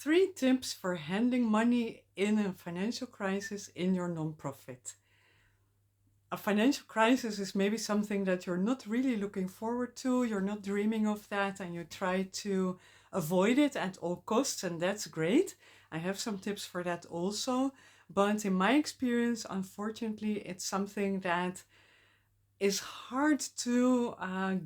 3 tips for handling money in a financial crisis in your nonprofit. A financial crisis is maybe something that you're not really looking forward to, you're not dreaming of that, and you try to avoid it at all costs, and that's great. I have some tips for that also. But in my experience, unfortunately, it's something that is hard to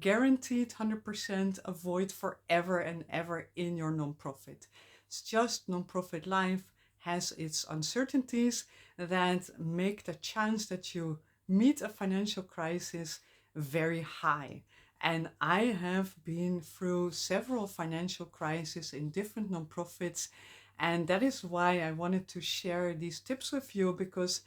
guaranteed 100% avoid forever and ever in your nonprofit. It's just nonprofit life has its uncertainties that make the chance that you meet a financial crisis very high. And I have been through several financial crises in different nonprofits. And that is why I wanted to share these tips with you, because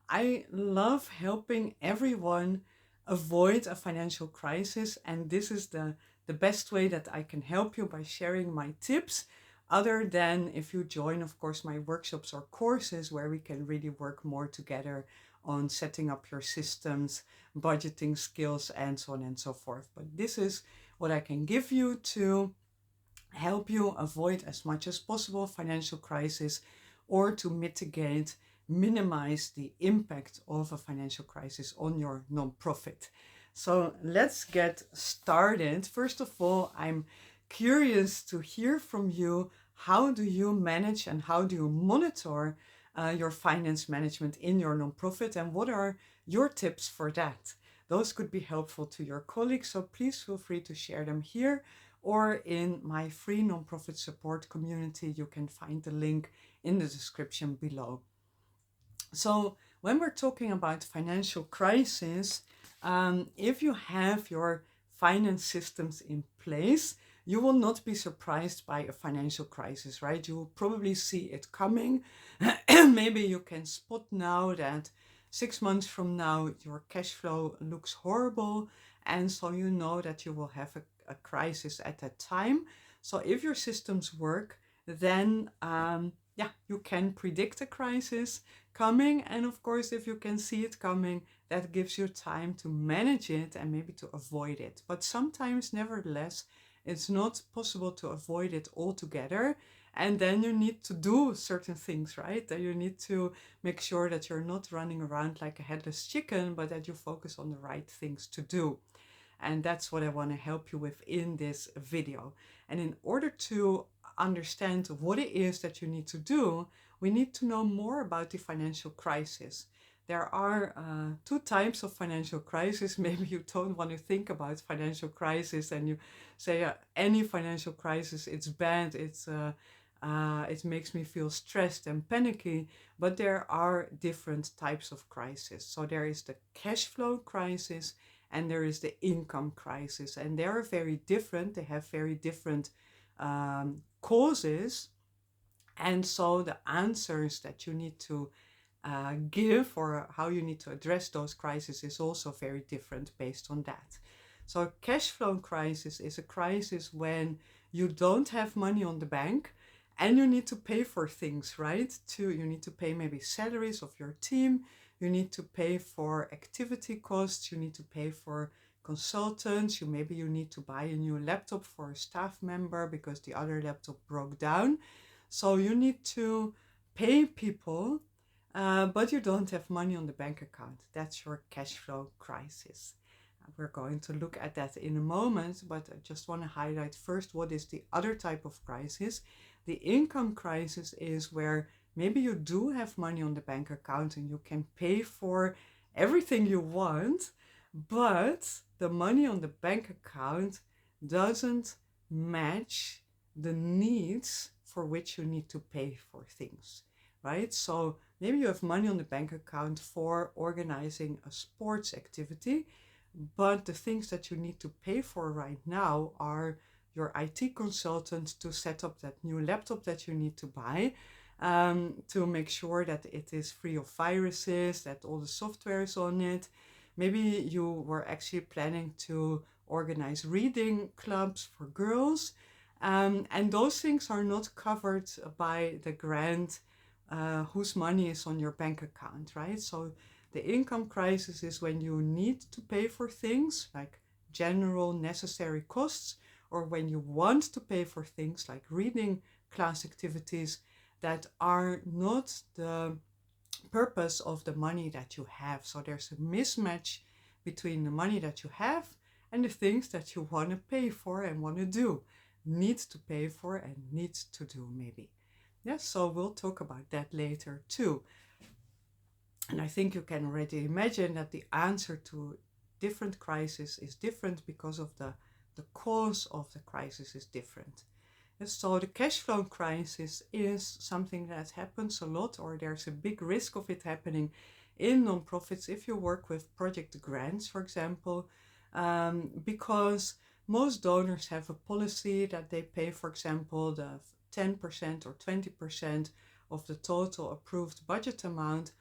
I love helping everyone avoid a financial crisis. And this is the best way that I can help you, by sharing my tips. Other than if you join, of course, my workshops or courses where we can really work more together on setting up your systems, budgeting skills, and so on and so forth. But this is what I can give you to help you avoid as much as possible financial crisis, or to mitigate, minimize the impact of a financial crisis on your nonprofit. So let's get started. First of all, I'm curious to hear from you. How do you manage and how do you monitor your finance management in your nonprofit, and what are your tips for that? Those could be helpful to your colleagues, so please feel free to share them here or in my free nonprofit support community. You can find the link in the description below. So when we're talking about financial crisis, if you have your finance systems in place, you will not be surprised by a financial crisis, right? You will probably see it coming. Maybe you can spot now that 6 months from now, your cash flow looks horrible. And so you know that you will have a crisis at that time. So if your systems work, then you can predict a crisis coming. And of course, if you can see it coming, that gives you time to manage it and maybe to avoid it. But sometimes, nevertheless, it's not possible to avoid it altogether. And then you need to do certain things, right? That you need to make sure that you're not running around like a headless chicken, but that you focus on the right things to do. And that's what I want to help you with in this video. And in order to understand what it is that you need to do, we need to know more about the financial crisis. There are 2 types of financial crisis. Maybe you don't want to think about financial crisis and you say any financial crisis, it's bad, it makes me feel stressed and panicky. But there are different types of crisis. So there is the cash flow crisis and there is the income crisis. And they are very different. They have very different causes. And so the answers that you need to give, or how you need to address those crises, is also very different based on that. So a cash flow crisis is a crisis when you don't have money on the bank and you need to pay for things, right? You need to pay maybe salaries of your team, you need to pay for activity costs, you need to pay for consultants, maybe you need to buy a new laptop for a staff member because the other laptop broke down. So you need to pay people, but you don't have money on the bank account. That's your cash flow crisis. We're going to look at that in a moment, but I just want to highlight first what is the other type of crisis. The income crisis is where maybe you do have money on the bank account and you can pay for everything you want, but the money on the bank account doesn't match the needs for which you need to pay for things, right? So maybe you have money on the bank account for organizing a sports activity, but the things that you need to pay for right now are your IT consultant to set up that new laptop that you need to buy, to make sure that it is free of viruses, that all the software is on it. Maybe you were actually planning to organize reading clubs for girls, and those things are not covered by the grant whose money is on your bank account, right? So the income crisis is when you need to pay for things like general necessary costs, or when you want to pay for things like reading class activities that are not the purpose of the money that you have. So there's a mismatch between the money that you have and the things that you want to pay for and want to do, need to pay for and need to do maybe. Yes, so we'll talk about that later too. And I think you can already imagine that the answer to different crises is different because of the cause of the crisis is different. And so the cash flow crisis is something that happens a lot, or there's a big risk of it happening in nonprofits if you work with project grants, for example, because most donors have a policy that they pay, for example, the 10% or 20% of the total approved budget amount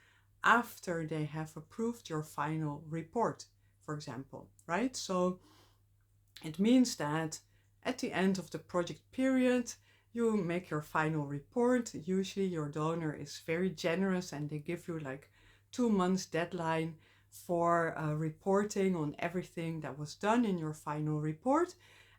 after they have approved your final report, for example, right? So it means that at the end of the project period, you make your final report. Usually your donor is very generous and they give you like 2 months deadline for reporting on everything that was done in your final report.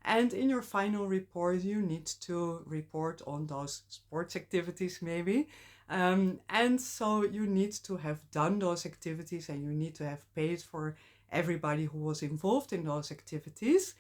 And in your final report, you need to report on those sports activities maybe. And so you need to have done those activities and you need to have paid for everybody who was involved in those activities.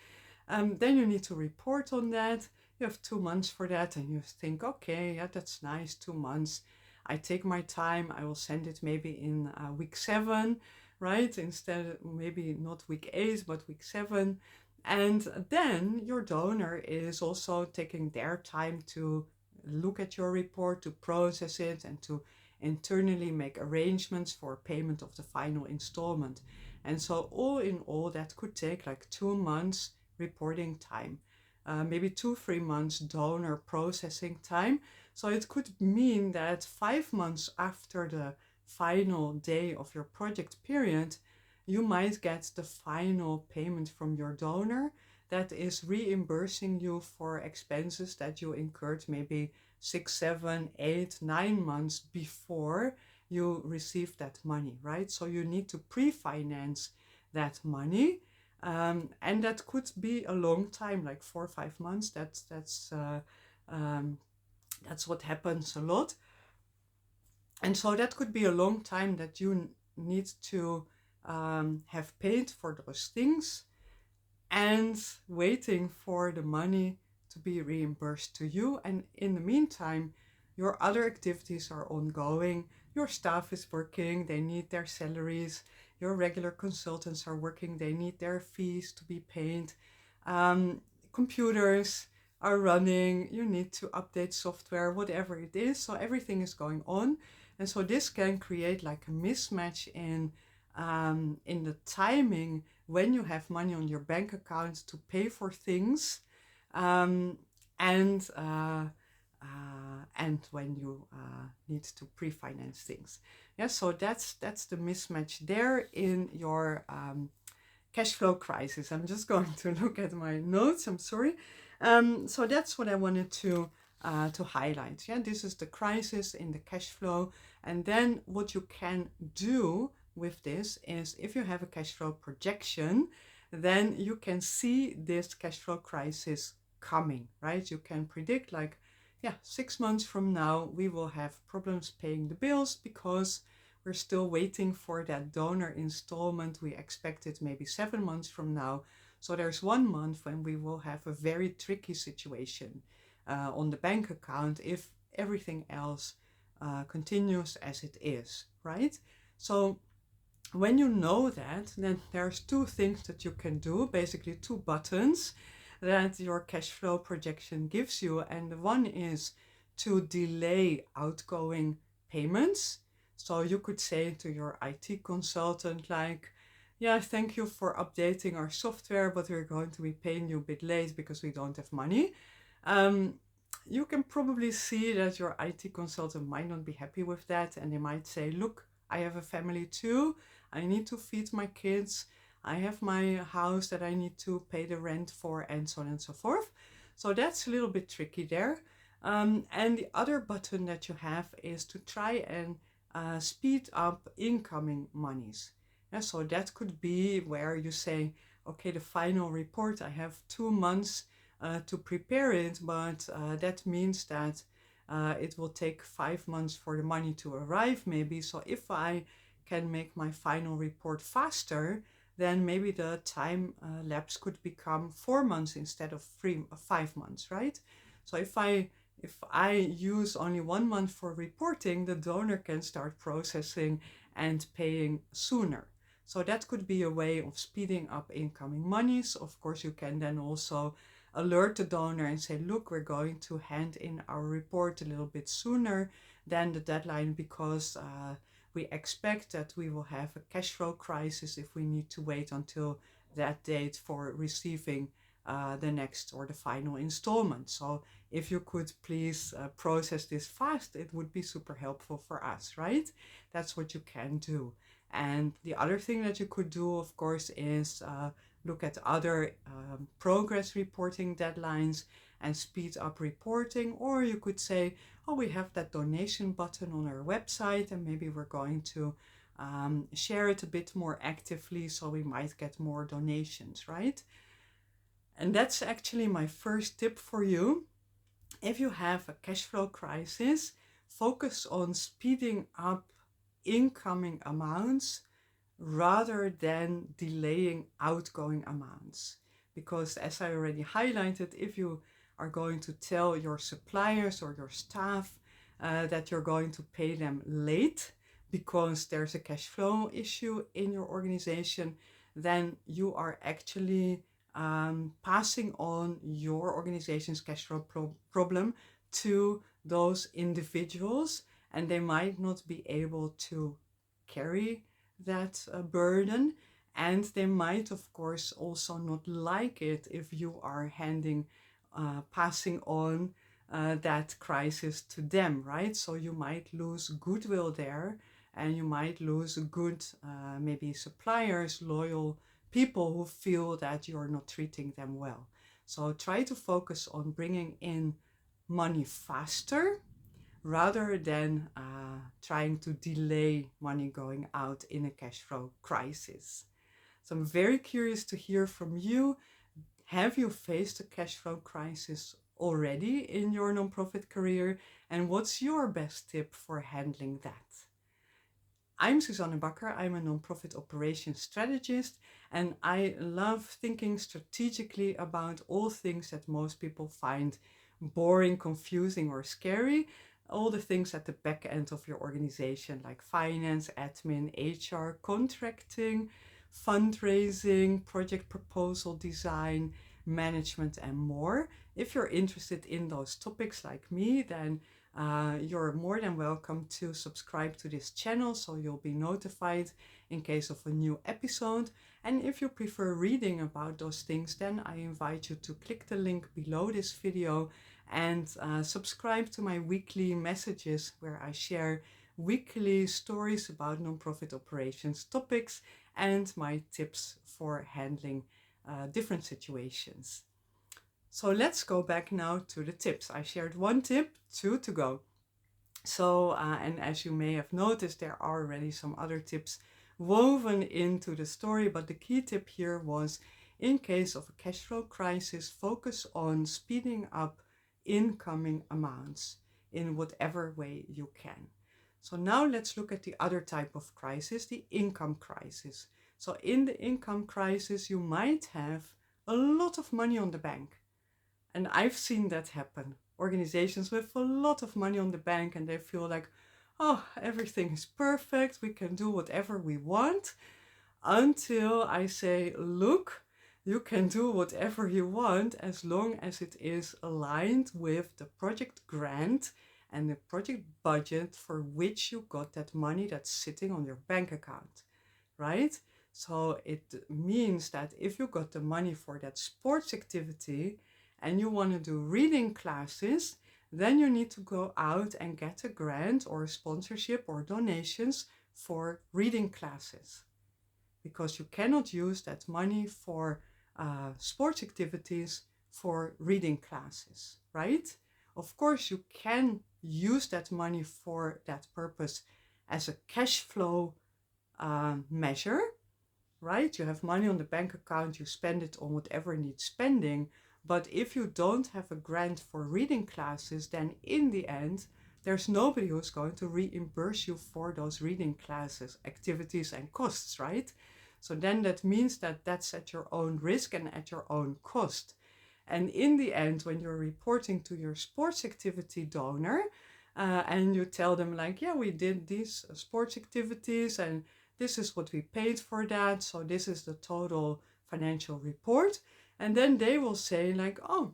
Then you need to report on that. You have 2 months for that and you think, okay, yeah, that's nice, 2 months. I take my time. I will send it maybe in week 7, right? Instead, maybe not week 8, but week 7. And then your donor is also taking their time to look at your report, to process it, and to internally make arrangements for payment of the final installment. And so all in all, that could take like 2 months reporting time, maybe 2-3 months donor processing time. So it could mean that 5 months after the final day of your project period, you might get the final payment from your donor that is reimbursing you for expenses that you incurred maybe 6, 7, 8, 9 months before you receive that money, right? So you need to pre-finance that money. And that could be a long time, like 4 or 5 months. That's what happens a lot. And so that could be a long time that you need to have paid for those things and waiting for the money to be reimbursed to you. And in the meantime, your other activities are ongoing. Your staff is working, they need their salaries. Your regular consultants are working, they need their fees to be paid. Computers are running, you need to update software, whatever it is. So everything is going on. And so this can create like a mismatch in the timing when you have money on your bank account to pay for things, and when you need to pre-finance things. Yeah, so that's the mismatch there in your cash flow crisis. I'm just going to look at my notes. I'm sorry. So that's what I wanted to highlight. Yeah, this is the crisis in the cash flow, and then what you can do with this is, if you have a cash flow projection, then you can see this cash flow crisis coming, right? You can predict like, 6 months from now, we will have problems paying the bills because we're still waiting for that donor installment. We expect it maybe 7 months from now. So there's 1 month when we will have a very tricky situation on the bank account if everything else continues as it is, right? So when you know that, then there's 2 things that you can do, basically 2 buttons that your cash flow projection gives you. And one is to delay outgoing payments. So you could say to your IT consultant like, thank you for updating our software, but we're going to be paying you a bit late because we don't have money. You can probably see that your IT consultant might not be happy with that, and they might say, look, I have a family too. I need to feed my kids. I have my house that I need to pay the rent for, and so on and so forth. So that's a little bit tricky there. And the other button that you have is to try and speed up incoming monies. So that could be where you say, okay, the final report, I have 2 months to prepare it, but that means that it will take 5 months for the money to arrive, maybe. So if I can make my final report faster, then maybe the time lapse could become 4 months instead of 5 months, right? So if I use only 1 month for reporting, the donor can start processing and paying sooner. So that could be a way of speeding up incoming monies. Of course, you can then also alert the donor and say, look, we're going to hand in our report a little bit sooner than the deadline because we expect that we will have a cash flow crisis if we need to wait until that date for receiving the next or the final installment. So if you could please process this fast, it would be super helpful for us, right? That's what you can do. And the other thing that you could do, of course, is look at other progress reporting deadlines and speed up reporting. Or you could say, oh, we have that donation button on our website and maybe we're going to share it a bit more actively so we might get more donations, right? And that's actually my first tip for you. If you have a cash flow crisis, focus on speeding up incoming amounts rather than delaying outgoing amounts. Because as I already highlighted, if you are going to tell your suppliers or your staff that you're going to pay them late because there's a cash flow issue in your organization, then you are actually passing on your organization's cash flow problem to those individuals, and they might not be able to carry that burden, and they might of course also not like it if you are passing on that crisis to them, right? So you might lose goodwill there, and you might lose good maybe suppliers, loyal people who feel that you're not treating them well. So try to focus on bringing in money faster rather than trying to delay money going out in a cash flow crisis. So I'm very curious to hear from you. Have you faced a cash flow crisis already in your nonprofit career? And what's your best tip for handling that? I'm Suzanne Bakker. I'm a nonprofit operations strategist, and I love thinking strategically about all things that most people find boring, confusing, or scary. All the things at the back end of your organization, like finance, admin, HR, contracting, fundraising, project proposal design, management, and more. If you're interested in those topics like me, then you're more than welcome to subscribe to this channel so you'll be notified in case of a new episode. And if you prefer reading about those things, then I invite you to click the link below this video and subscribe to my weekly messages where I share weekly stories about nonprofit operations topics and my tips for handling different situations. So let's go back now to the tips. I shared one tip, 2 to go. So, and as you may have noticed, there are already some other tips woven into the story, but the key tip here was, in case of a cash flow crisis, focus on speeding up incoming amounts in whatever way you can. So now let's look at the other type of crisis, the income crisis. So in the income crisis, you might have a lot of money on the bank. And I've seen that happen. Organizations with a lot of money on the bank, and they feel like, oh, everything is perfect. We can do whatever we want. Until I say, look, you can do whatever you want as long as it is aligned with the project grant and the project budget for which you got that money that's sitting on your bank account, right? So it means that if you got the money for that sports activity and you want to do reading classes, then you need to go out and get a grant or a sponsorship or donations for reading classes, because you cannot use that money for sports activities for reading classes, right? Of course, you can use that money for that purpose as a cash flow measure, right? You have money on the bank account, you spend it on whatever needs spending, But if you don't have a grant for reading classes, then in the end, there's nobody who's going to reimburse you for those reading classes, activities, and costs, right? So then that means that that's at your own risk and at your own cost. And in the end, when you're reporting to your sports activity donor, and you tell them like, yeah, we did these sports activities and this is what we paid for that. So this is the total financial report. And then they will say like, oh,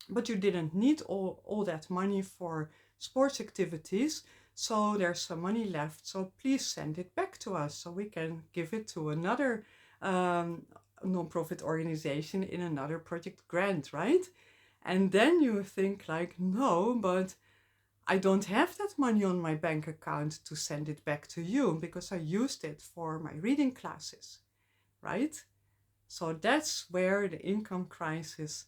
but you didn't need all that money for sports activities. So there's some money left. So please send it back to us so we can give it to another nonprofit organization in another project grant, right? And then you think like, no, but I don't have that money on my bank account to send it back to you because I used it for my reading classes, right? So that's where the income crisis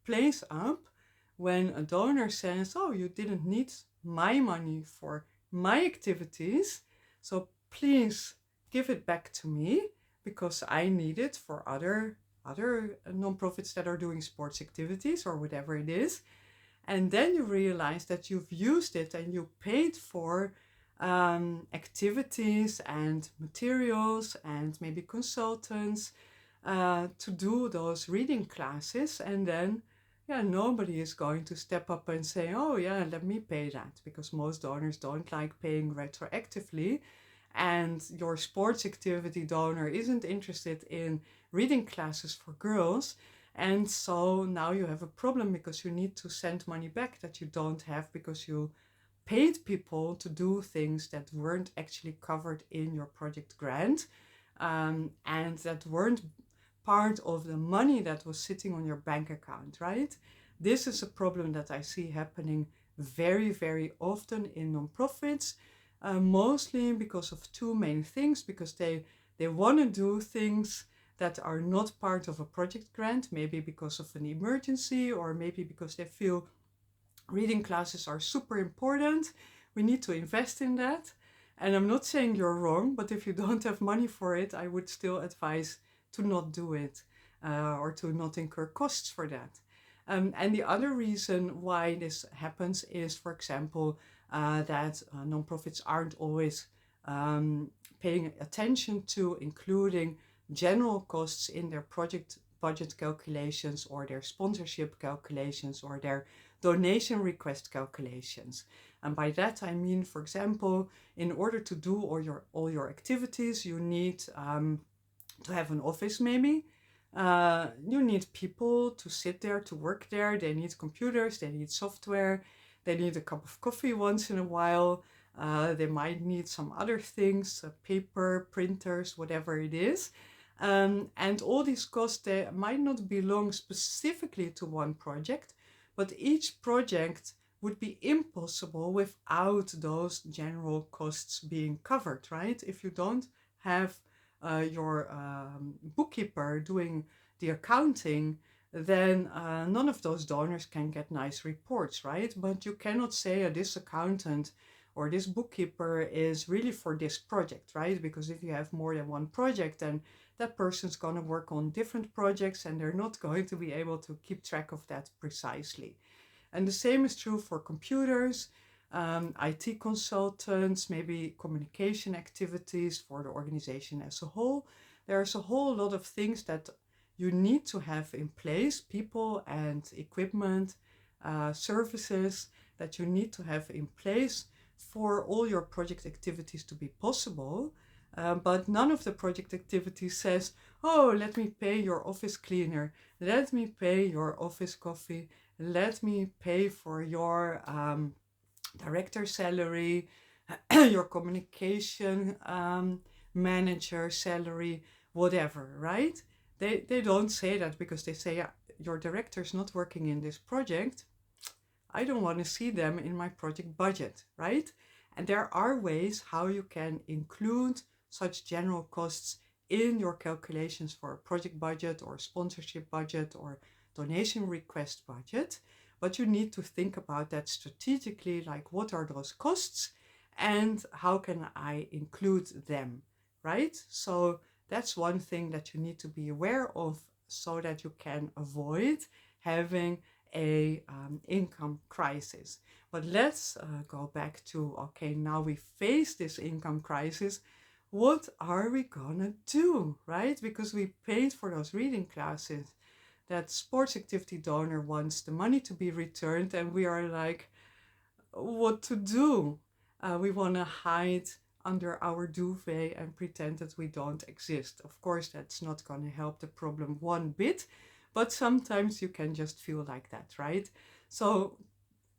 plays up when a donor says, oh, you didn't need my money for my activities, so please give it back to me because I need it for other nonprofits that are doing sports activities or whatever it is. And then you realize that you've used it and you paid for activities and materials and maybe consultants to do those reading classes. And then, yeah, nobody is going to step up and say, oh, yeah, let me pay that, because most donors don't like paying retroactively. And your sports activity donor isn't interested in reading classes for girls. And so now you have a problem because you need to send money back that you don't have because you paid people to do things that weren't actually covered in your project grant and that weren't part of the money that was sitting on your bank account, right? This is a problem that I see happening very, very often in nonprofits, mostly because of two main things, because they want to do things that are not part of a project grant, maybe because of an emergency or maybe because they feel reading classes are super important. We need to invest in that. And I'm not saying you're wrong, but if you don't have money for it, I would still advise to not do it or to not incur costs for that. And the other reason why this happens is, for example, that nonprofits aren't always paying attention to including general costs in their project budget calculations or their sponsorship calculations or their donation request calculations. And by that I mean, for example, in order to do all your activities, you need to have an office maybe. You need people to sit there, to work there. They need computers, they need software, they need a cup of coffee once in a while. They might need some other things, paper, printers, whatever it is. And all these costs, they might not belong specifically to one project, but each project would be impossible without those general costs being covered, right? If you don't have your bookkeeper doing the accounting, then none of those donors can get nice reports, right? But you cannot say this accountant or this bookkeeper is really for this project, right? Because if you have more than one project, then that person's going to work on different projects and they're not going to be able to keep track of that precisely. And the same is true for computers, IT consultants, maybe communication activities for the organization as a whole. There's a whole lot of things that you need to have in place, people and equipment, services that you need to have in place for all your project activities to be possible. But none of the project activities says, oh, let me pay your office cleaner, let me pay your office coffee, let me pay for your director salary, your communication manager salary, whatever, right? They don't say that because they say, yeah, your director's not working in this project. I don't want to see them in my project budget, right? And there are ways how you can include such general costs in your calculations for a project budget or sponsorship budget or donation request budget. But you need to think about that strategically, like what are those costs and how can I include them, right? So that's one thing that you need to be aware of so that you can avoid having a income crisis. But let's go back to, okay, now we face this income crisis. What are we gonna do, right? Because we paid for those reading classes. That sports activity donor wants the money to be returned, and we are like, what to do? We want to hide under our duvet and pretend that we don't exist. Of course, that's not going to help the problem one bit, but sometimes you can just feel like that, right? So,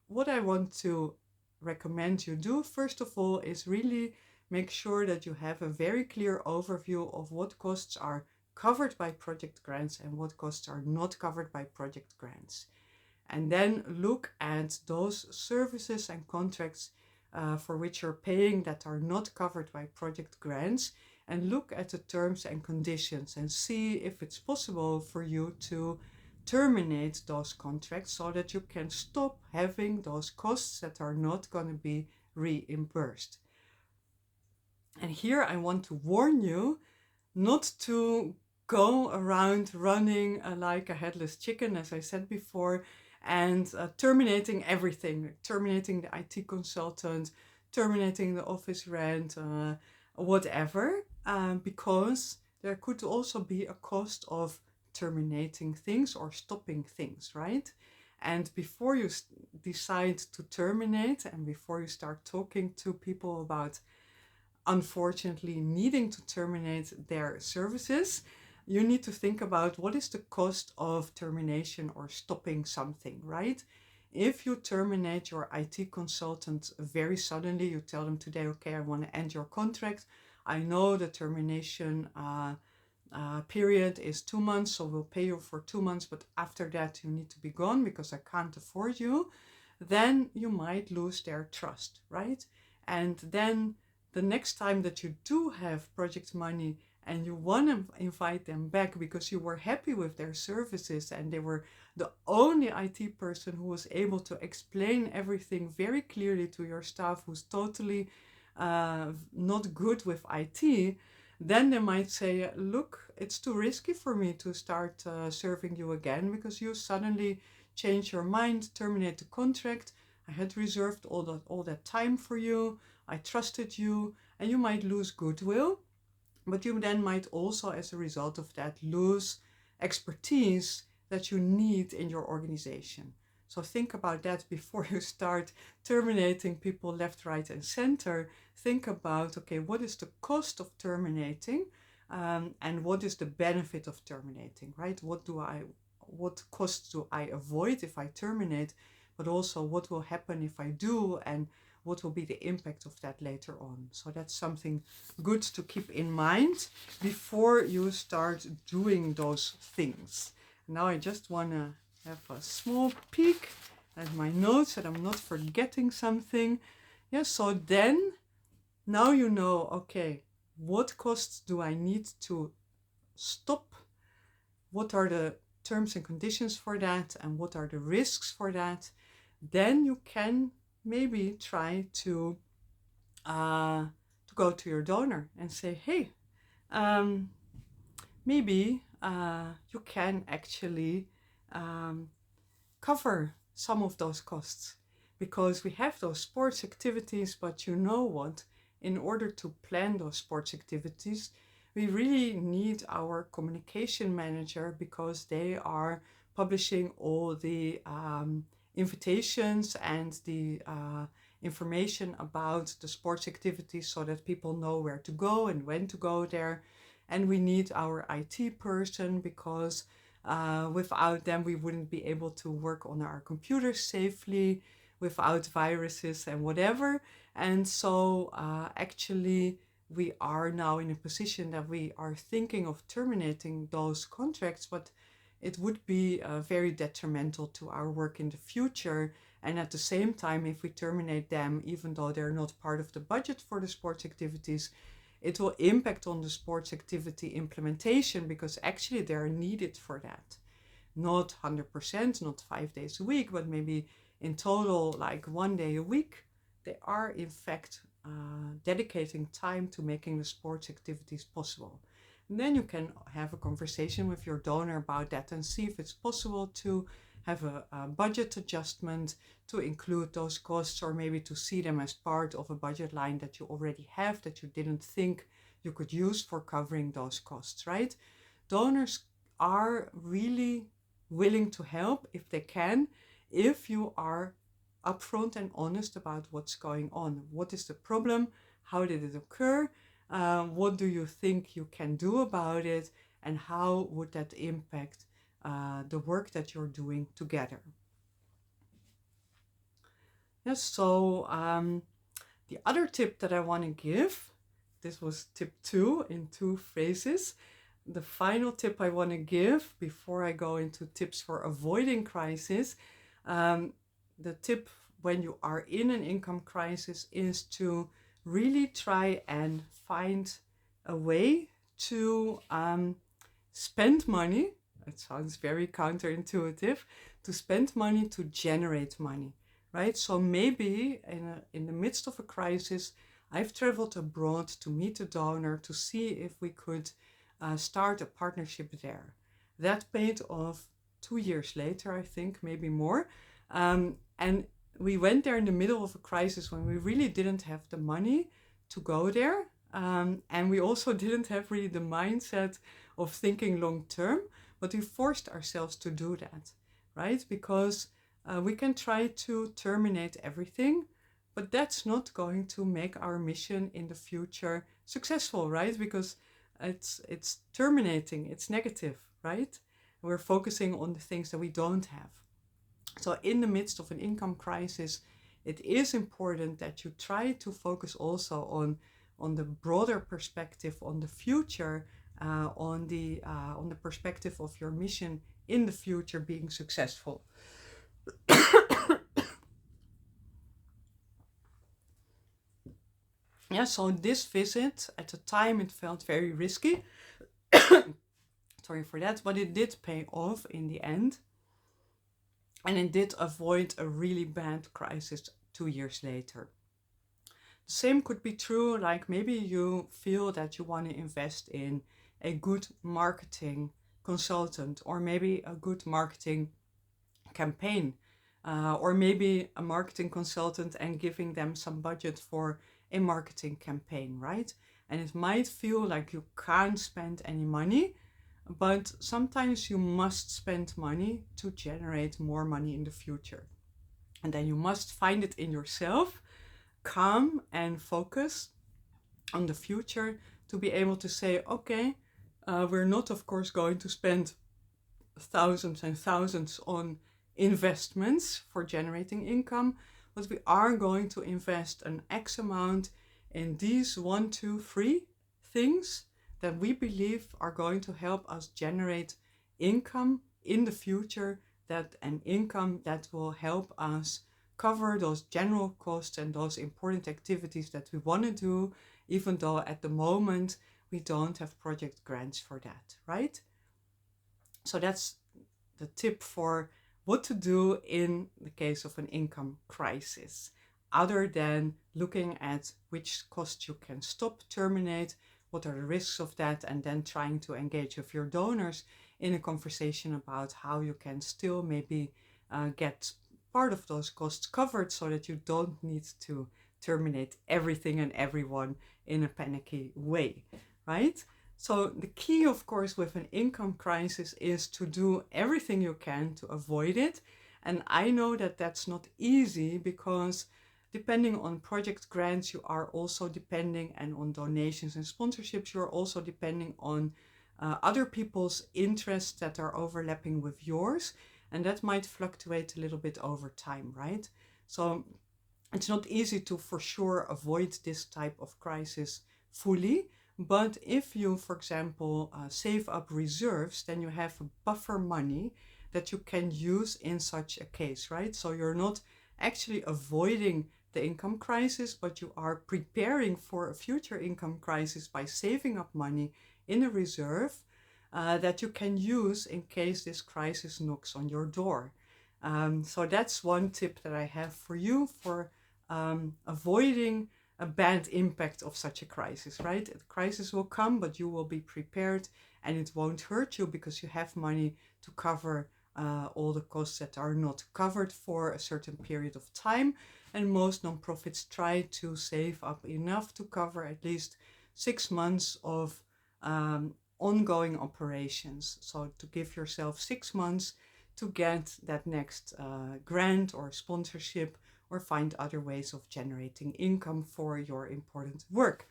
what I want to recommend you do, first of all, is really make sure that you have a very clear overview of what costs are covered by project grants and what costs are not covered by project grants. And then look at those services and contracts for which you're paying that are not covered by project grants, and look at the terms and conditions and see if it's possible for you to terminate those contracts so that you can stop having those costs that are not going to be reimbursed. And here I want to warn you not to go around running like a headless chicken, as I said before, and terminating everything, terminating the IT consultant, terminating the office rent, whatever, because there could also be a cost of terminating things or stopping things, right? And before you decide to terminate and before you start talking to people about unfortunately needing to terminate their services, you need to think about what is the cost of termination or stopping something, right? If you terminate your IT consultant very suddenly, you tell them today, okay, I want to end your contract. I know the termination period is 2 months, so we'll pay you for 2 months, but after that you need to be gone because I can't afford you. Then you might lose their trust, right? And then the next time that you do have project money and you want to invite them back because you were happy with their services and they were the only IT person who was able to explain everything very clearly to your staff who's totally not good with IT, then they might say, look, it's too risky for me to start serving you again because you suddenly change your mind, terminate the contract. I had reserved all that time for you. I trusted you, and you might lose goodwill, but you then might also, as a result of that, lose expertise that you need in your organization. So think about that before you start terminating people left, right, and center. Think about, okay, what is the cost of terminating, and what is the benefit of terminating, right? What costs do I avoid if I terminate, but also what will happen if I do, and what will be the impact of that later on. So that's something good to keep in mind before you start doing those things. Now I just want to have a small peek at my notes that I'm not forgetting something. Yeah, so then now you know, okay, what costs do I need to stop? What are the terms and conditions for that? And what are the risks for that? Then you can maybe try to go to your donor and say, hey, maybe you can actually cover some of those costs, because we have those sports activities, but you know what? In order to plan those sports activities, we really need our communication manager, because they are publishing all the invitations and the information about the sports activities so that people know where to go and when to go there. And we need our IT person, because without them we wouldn't be able to work on our computers safely without viruses and whatever. And so actually we are now in a position that we are thinking of terminating those contracts, but it would be very detrimental to our work in the future. And at the same time, if we terminate them, even though they're not part of the budget for the sports activities, it will impact on the sports activity implementation, because actually they're needed for that. Not 100%, not 5 days a week, but maybe in total like 1 day a week. They are in fact dedicating time to making the sports activities possible. And then you can have a conversation with your donor about that and see if it's possible to have a budget adjustment to include those costs, or maybe to see them as part of a budget line that you already have that you didn't think you could use for covering those costs, right? Donors are really willing to help if they can, if you are upfront and honest about what's going on. What is the problem? How did it occur? What do you think you can do about it? And how would that impact the work that you're doing together? Yes, so the other tip that I want to give, this was tip 2 in 2 phrases. The final tip I want to give before I go into tips for avoiding crisis, the tip when you are in an income crisis is to really try and find a way to spend money. It sounds very counterintuitive, to spend money to generate money, right? So maybe in the midst of a crisis, I've traveled abroad to meet a donor to see if we could start a partnership there. That paid off 2 years later, I think, maybe more. And we went there in the middle of a crisis when we really didn't have the money to go there. And we also didn't have really the mindset of thinking long term, but we forced ourselves to do that, right? Because we can try to terminate everything, but that's not going to make our mission in the future successful, right? Because it's terminating, it's negative, right? We're focusing on the things that we don't have. So in the midst of an income crisis, it is important that you try to focus also on the broader perspective, on the future, on the perspective of your mission in the future being successful. Yeah, so this visit, at the time it felt very risky. Sorry for that, but it did pay off in the end. And it did avoid a really bad crisis 2 years later. The same could be true, like maybe you feel that you want to invest in a good marketing consultant, or maybe a good marketing campaign, or maybe a marketing consultant and giving them some budget for a marketing campaign, right? And it might feel like you can't spend any money, but sometimes you must spend money to generate more money in the future. And then you must find it in yourself, calm and focus on the future, to be able to say, okay, we're not, of course, going to spend thousands and thousands on investments for generating income, but we are going to invest an X amount in these 1, 2, 3 things that we believe are going to help us generate income in the future, that an income that will help us cover those general costs and those important activities that we want to do, even though at the moment we don't have project grants for that, right? So that's the tip for what to do in the case of an income crisis, other than looking at which costs you can stop, terminate, what are the risks of that, and then trying to engage with your donors in a conversation about how you can still maybe get part of those costs covered so that you don't need to terminate everything and everyone in a panicky way, right? So the key, of course, with an income crisis is to do everything you can to avoid it. And I know that that's not easy, because depending on project grants, you are also depending, and on donations and sponsorships, you're also depending on other people's interests that are overlapping with yours. And that might fluctuate a little bit over time, right? So it's not easy to for sure avoid this type of crisis fully. But if you, for example, save up reserves, then you have a buffer money that you can use in such a case, right? So you're not actually avoiding the income crisis, but you are preparing for a future income crisis by saving up money in a reserve that you can use in case this crisis knocks on your door. So that's one tip that I have for you for avoiding a bad impact of such a crisis, right? A crisis will come, but you will be prepared, and it won't hurt you because you have money to cover all the costs that are not covered for a certain period of time. And most nonprofits try to save up enough to cover at least 6 months of ongoing operations. So to give yourself 6 months to get that next grant or sponsorship, or find other ways of generating income for your important work.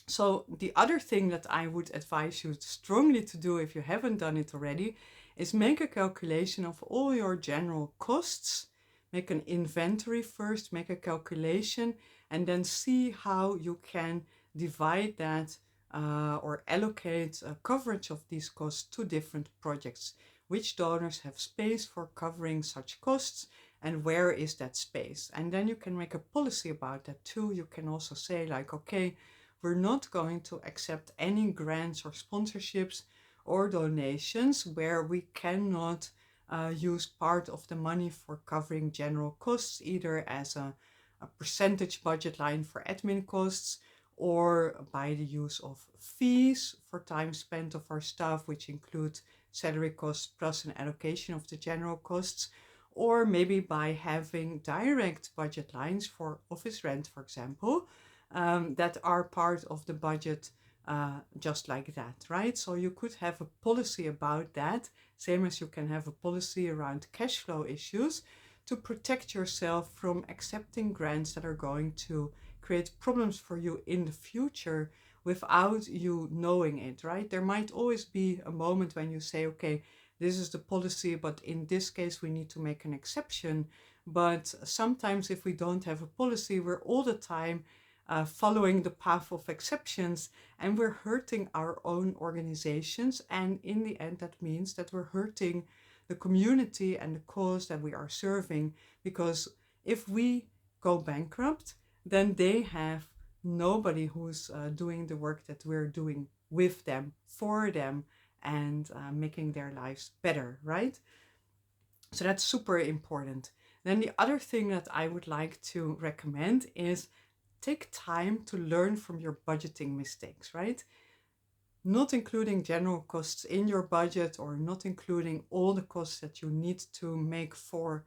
So the other thing that I would advise you strongly to do, if you haven't done it already, is make a calculation of all your general costs. Make an inventory first, make a calculation, and then see how you can divide that or allocate coverage of these costs to different projects. Which donors have space for covering such costs, and where is that space? And then you can make a policy about that too. You can also say like, okay, we're not going to accept any grants or sponsorships or donations where we cannot use part of the money for covering general costs, either as a percentage budget line for admin costs, or by the use of fees for time spent of our staff, which include salary costs plus an allocation of the general costs, or maybe by having direct budget lines for office rent, for example, that are part of the budget just like that, right? So you could have a policy about that, same as you can have a policy around cash flow issues, to protect yourself from accepting grants that are going to create problems for you in the future without you knowing it, right? There might always be a moment when you say, okay, this is the policy, but in this case we need to make an exception. But sometimes if we don't have a policy, we're all the time following the path of exceptions, and we're hurting our own organizations. And in the end, that means that we're hurting the community and the cause that we are serving, because if we go bankrupt, then they have nobody who's doing the work that we're doing with them, for them, and making their lives better, right? So that's super important. Then the other thing that I would like to recommend is take time to learn from your budgeting mistakes, right? Not including general costs in your budget, or not including all the costs that you need to make for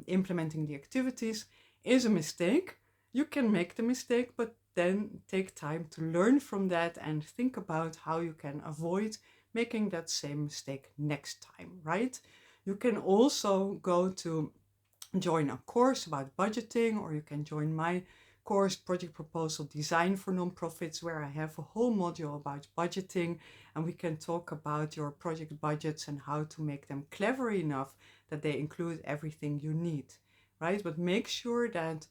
implementing the activities, is a mistake. You can make the mistake, but then take time to learn from that and think about how you can avoid making that same mistake next time, right? You can also go to join a course about budgeting, or you can join my course, Project Proposal Design for Nonprofits, where I have a whole module about budgeting, and we can talk about your project budgets and how to make them clever enough that they include everything you need, right? But make sure that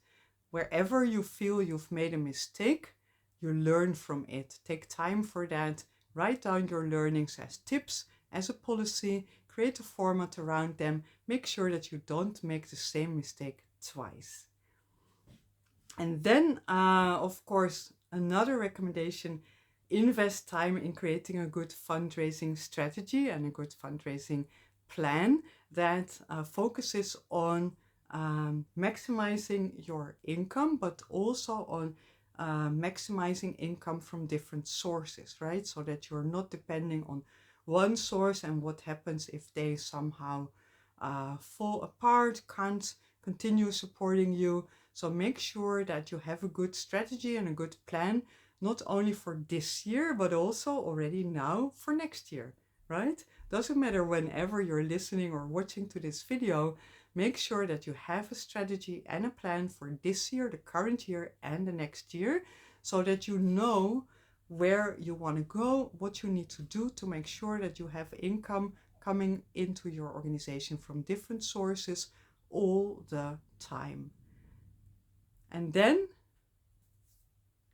wherever you feel you've made a mistake, you learn from it. Take time for that. Write down your learnings as tips, as a policy, create a format around them. Make sure that you don't make the same mistake twice. And then, of course, another recommendation, invest time in creating a good fundraising strategy and a good fundraising plan that focuses on maximizing your income, but also on maximizing income from different sources, right? So that you're not depending on one source, and what happens if they somehow fall apart, can't continue supporting you. So make sure that you have a good strategy and a good plan, not only for this year, but also already now for next year, right? Doesn't matter whenever you're listening or watching to this video, make sure that you have a strategy and a plan for this year, the current year, and the next year, so that you know where you want to go, what you need to do to make sure that you have income coming into your organization from different sources all the time. And then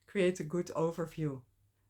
create a good overview.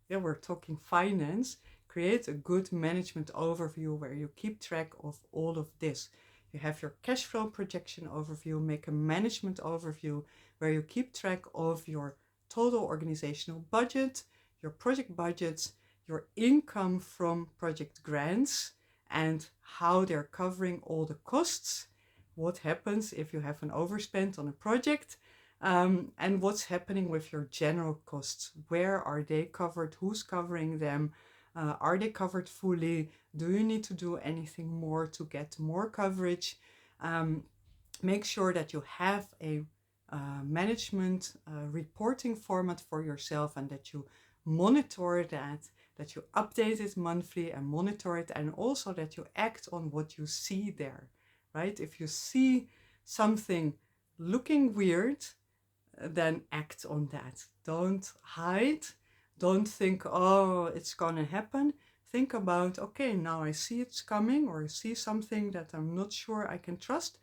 Yeah, we're talking finance. Create a good management overview where you keep track of all of this. You have your cash flow projection overview, make a management overview where you keep track of your total organizational budget, your project budgets, your income from project grants, and how they're covering all the costs. What happens if you have an overspend on a project? And what's happening with your general costs? Where are they covered? Who's covering them? Are they covered fully? Do you need to do anything more to get more coverage? Make sure that you have a management reporting format for yourself, and that you monitor that you update it monthly and monitor it, and also that you act on what you see there, right? If you see something looking weird, then act on that. Don't hide. Don't think, oh, it's gonna happen. Think about, okay, now I see it's coming, or I see something that I'm not sure I can trust.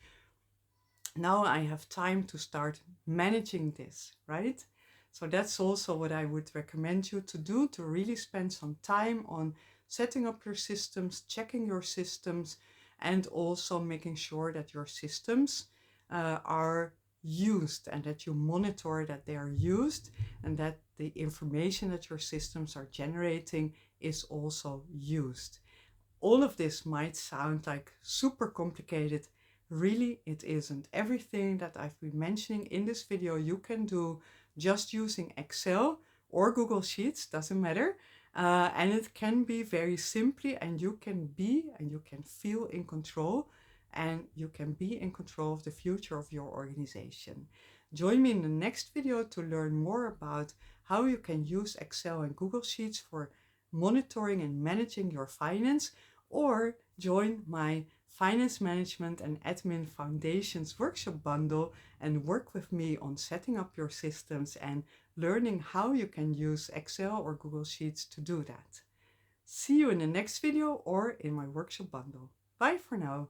Now I have time to start managing this, right? So that's also what I would recommend you to do, to really spend some time on setting up your systems, checking your systems, and also making sure that your systems are used, and that you monitor that they are used, and that the information that your systems are generating is also used. All of this might sound like super complicated. Really, it isn't. Everything that I've been mentioning in this video, you can do just using Excel or Google Sheets, doesn't matter. And it can be very simply, and you can feel in control, and you can be in control of the future of your organization. Join me in the next video to learn more about how you can use Excel and Google Sheets for monitoring and managing your finance, or join my Finance Management and Admin Foundations workshop bundle and work with me on setting up your systems and learning how you can use Excel or Google Sheets to do that. See you in the next video or in my workshop bundle. Bye for now.